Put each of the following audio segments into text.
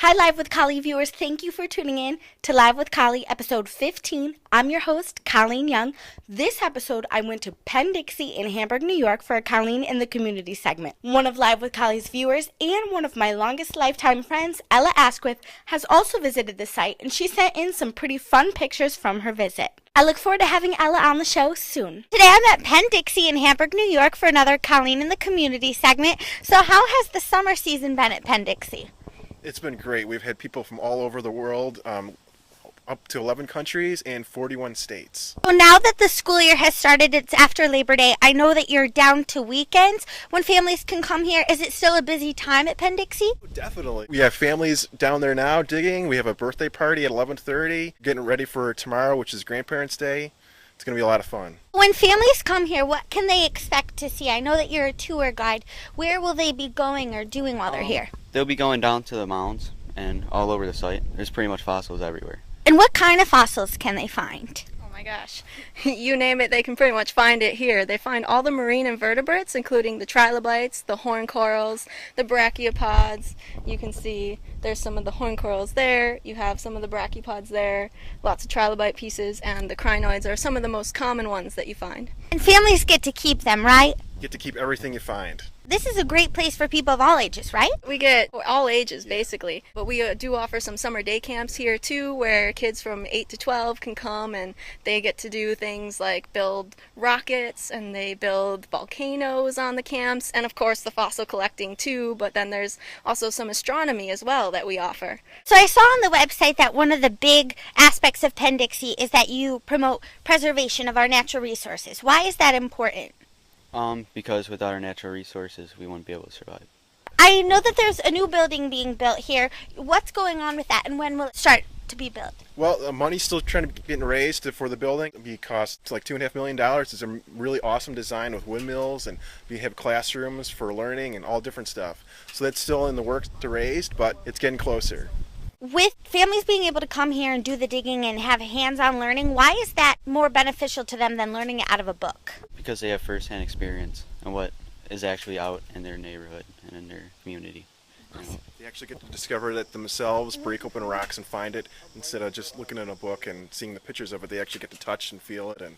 Hi, Live with Collie viewers. Thank you for tuning in to Live with Collie, episode 15. I'm your host, Colleen Young. This episode, I went to Penn, Dixie in Hamburg, New York for a Colleen in the Community segment. One of Live with Collie's viewers and one of my longest lifetime friends, Ella Asquith, has also visited the site, and she sent in some pretty fun pictures from her visit. I look forward to having Ella on the show soon. Today I'm at Penn Dixie in Hamburg, New York for another Colleen in the Community segment. So how has the summer season been at Penn Dixie? It's been great. We've had people from all over the world, up to 11 countries and 41 states. So now that the school year has started, it's after Labor Day. I know that you're down to weekends when families can come here. Is it still a busy time at Penn Dixie? Definitely. We have families down there now digging. We have a birthday party at 11:30, getting ready for tomorrow, which is Grandparents' Day. It's going to be a lot of fun. When families come here, what can they expect to see? I know that you're a tour guide. Where will they be going or doing while they're here? They'll be going down to the mounds and all over the site. There's pretty much fossils everywhere. And what kind of fossils can they find? Oh my gosh. You name it, they can pretty much find it here. They find all the marine invertebrates, including the trilobites, the horn corals, the brachiopods. You can see there's some of the horn corals there. You have some of the brachiopods there. Lots of trilobite pieces, and the crinoids are some of the most common ones that you find. And families get to keep them, right? You get to keep everything you find. This is a great place for people of all ages, right? We get all ages, basically. But we do offer some summer day camps here, too, where kids from 8 to 12 can come, and they get to do things like build rockets, and they build volcanoes on the camps, and, of course, the fossil collecting, too. But then there's also some astronomy as well that we offer. So I saw on the website that one of the big aspects of Penn Dixie is that you promote preservation of our natural resources. Why is that important? Because without our natural resources, we wouldn't be able to survive. I know that there's a new building being built here. What's going on with that, and when will it start to be built? Well, money's still trying to get raised for the building. It costs like $2.5 million. It's a really awesome design with windmills, and we have classrooms for learning and all different stuff. So that's still in the works to raise, but it's getting closer. With families being able to come here and do the digging and have hands-on learning, why is that more beneficial to them than learning it out of a book? Because they have first-hand experience and what is actually out in their neighborhood and in their community. They actually get to discover it themselves, break open rocks and find it, instead of just looking in a book and seeing the pictures of it. They actually get to touch and feel it, and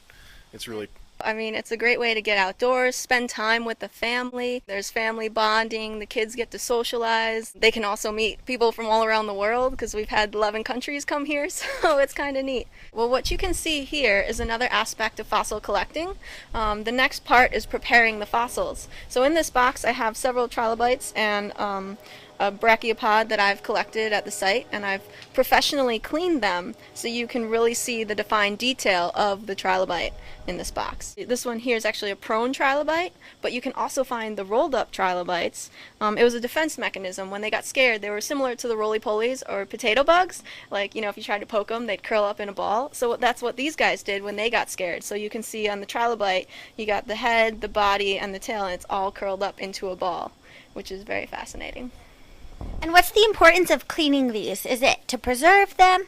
it's really... I mean, it's a great way to get outdoors, spend time with the family. There's family bonding. The kids get to socialize. They can also meet people from all around the world because we've had 11 countries come here, so it's kind of neat. Well, what you can see here is another aspect of fossil collecting. The next part is preparing the fossils. So in this box, I have several trilobites and a brachiopod that I've collected at the site, and I've professionally cleaned them so you can really see the defined detail of the trilobite in this box. This one here is actually a prone trilobite, but you can also find the rolled up trilobites. It was a defense mechanism. When they got scared, they were similar to the roly-polies or potato bugs. Like, if you tried to poke them, they'd curl up in a ball. So that's what these guys did when they got scared. So you can see on the trilobite, you got the head, the body, and the tail, and it's all curled up into a ball, which is very fascinating. And what's the importance of cleaning these? Is it to preserve them?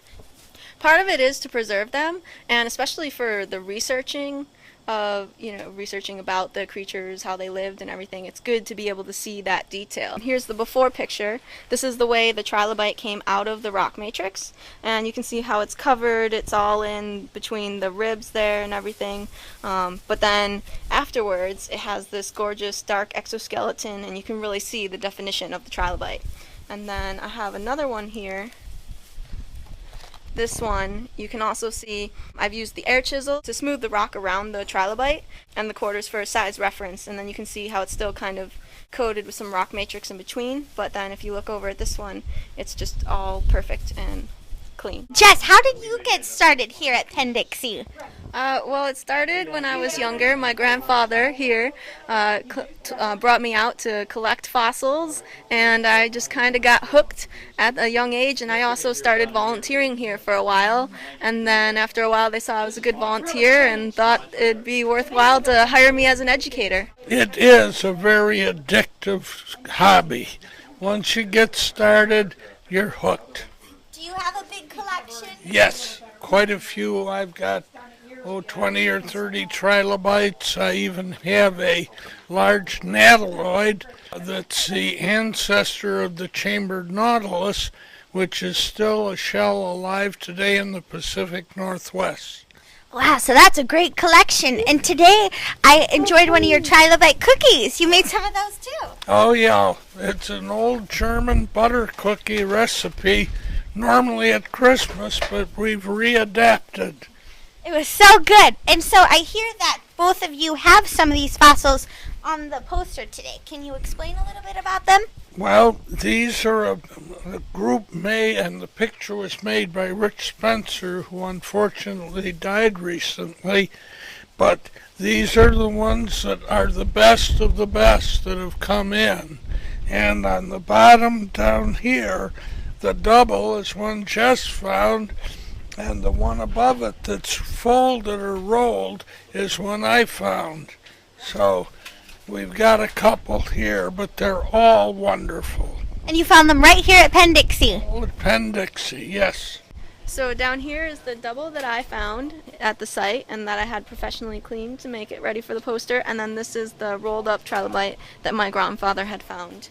Part of it is to preserve them, and especially for the researching of, researching about the creatures, how they lived and everything, it's good to be able to see that detail. Here's the before picture. This is the way the trilobite came out of the rock matrix, and you can see how it's covered. It's all in between the ribs there and everything, but then afterwards it has this gorgeous dark exoskeleton, and you can really see the definition of the trilobite. And then I have another one here. This one, you can also see I've used the air chisel to smooth the rock around the trilobite and the quarters for a size reference, and then you can see how it's still kind of coated with some rock matrix in between, but then if you look over at this one, it's just all perfect and clean. Jess, how did you get started here at Penn Dixie? Well, it started when I was younger. My grandfather here brought me out to collect fossils, and I just kind of got hooked at a young age, and I also started volunteering here for a while, and then after a while they saw I was a good volunteer and thought it'd be worthwhile to hire me as an educator. It is a very addictive hobby. Once you get started, you're hooked. Do you have a big collection? Yes, quite a few. I've got 20 or 30 trilobites. I even have a large nautiloid that's the ancestor of the chambered nautilus, which is still a shell alive today in the Pacific Northwest. Wow, so that's a great collection. And today I enjoyed one of your trilobite cookies. You made some of those too. Oh yeah, it's an old German butter cookie recipe, normally at Christmas, but we've readapted. It was so good. And so I hear that both of you have some of these fossils on the poster today. Can you explain a little bit about them? Well, these are a group made, and the picture was made by Rich Spencer, who unfortunately died recently. But these are the ones that are the best of the best that have come in. And on the bottom down here, the double is one Jess found, and the one above it that's folded or rolled is one I found. So we've got a couple here, but they're all wonderful. And you found them right here at Penn Dixie. All at Penn Dixie, yes. So down here is the double that I found at the site and that I had professionally cleaned to make it ready for the poster. And then this is the rolled up trilobite that my grandfather had found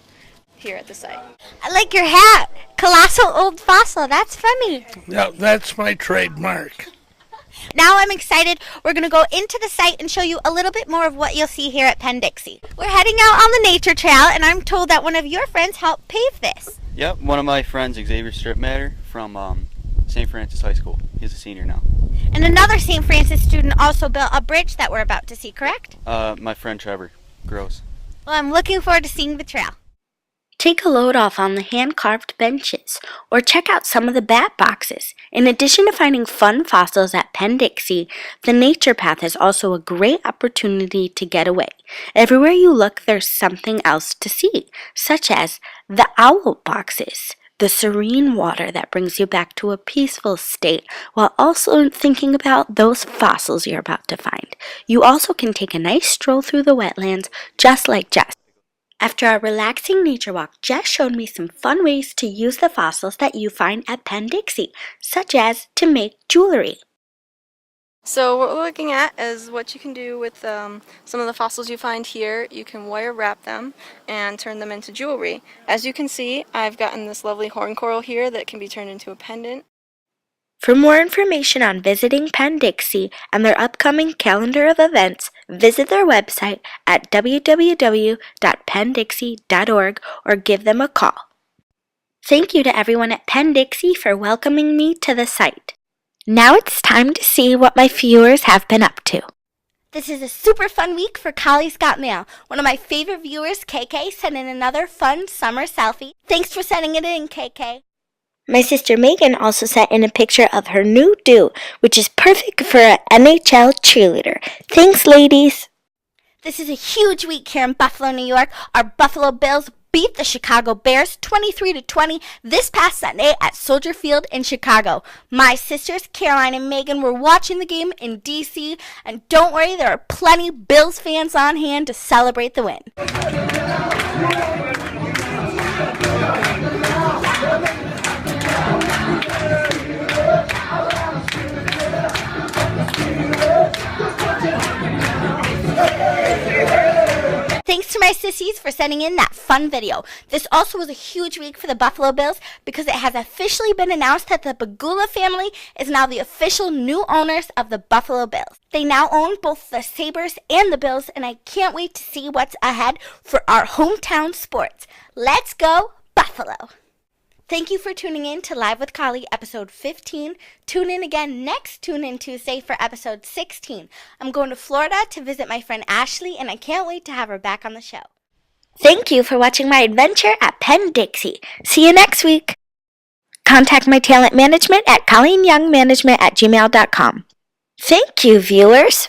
here at the site. I like your hat. Colossal old fossil. That's funny. Yeah, that's my trademark. Now I'm excited. We're going to go into the site and show you a little bit more of what you'll see here at Penn Dixie. We're heading out on the nature trail, and I'm told that one of your friends helped pave this. Yep, one of my friends, Xavier Stripmatter from St. Francis High School. He's a senior now. And another St. Francis student also built a bridge that we're about to see, correct? My friend Trevor Gross. Well, I'm looking forward to seeing the trail. Take a load off on the hand-carved benches, or check out some of the bat boxes. In addition to finding fun fossils at Penn Dixie, the Nature Path is also a great opportunity to get away. Everywhere you look, there's something else to see, such as the owl boxes, the serene water that brings you back to a peaceful state, while also thinking about those fossils you're about to find. You also can take a nice stroll through the wetlands, just like Jess. After our relaxing nature walk, Jess showed me some fun ways to use the fossils that you find at Penn Dixie, such as to make jewelry. So what we're looking at is what you can do with some of the fossils you find here. You can wire wrap them and turn them into jewelry. As you can see, I've gotten this lovely horn coral here that can be turned into a pendant. For more information on visiting Penn Dixie and their upcoming calendar of events, visit their website at www.penndixie.org or give them a call. Thank you to everyone at Penn Dixie for welcoming me to the site. Now it's time to see what my viewers have been up to. This is a super fun week for Collie's Got Mail. One of my favorite viewers, KK, sent in another fun summer selfie. Thanks for sending it in, KK. My sister Meghan also sent in a picture of her new do, which is perfect for an NHL cheerleader. Thanks, ladies. This is a huge week here in Buffalo, New York. Our Buffalo Bills beat the Chicago Bears 23-20 this past Sunday at Soldier Field in Chicago. My sisters, Caroline and Meghan, were watching the game in D.C., and don't worry, there are plenty Bills fans on hand to celebrate the win. Thanks to my sissies for sending in that fun video. This also was a huge week for the Buffalo Bills because it has officially been announced that the Pegulas family is now the official new owners of the Buffalo Bills. They now own both the Sabres and the Bills, and I can't wait to see what's ahead for our hometown sports. Let's go, Buffalo! Thank you for tuning in to Live with Collie, episode 15. Tune in again next Tune In Tuesday for episode 16. I'm going to Florida to visit my friend Ashley, and I can't wait to have her back on the show. Thank you for watching my adventure at Penn Dixie. See you next week. Contact my talent management at colleenyoungmanagement@gmail.com. Thank you, viewers.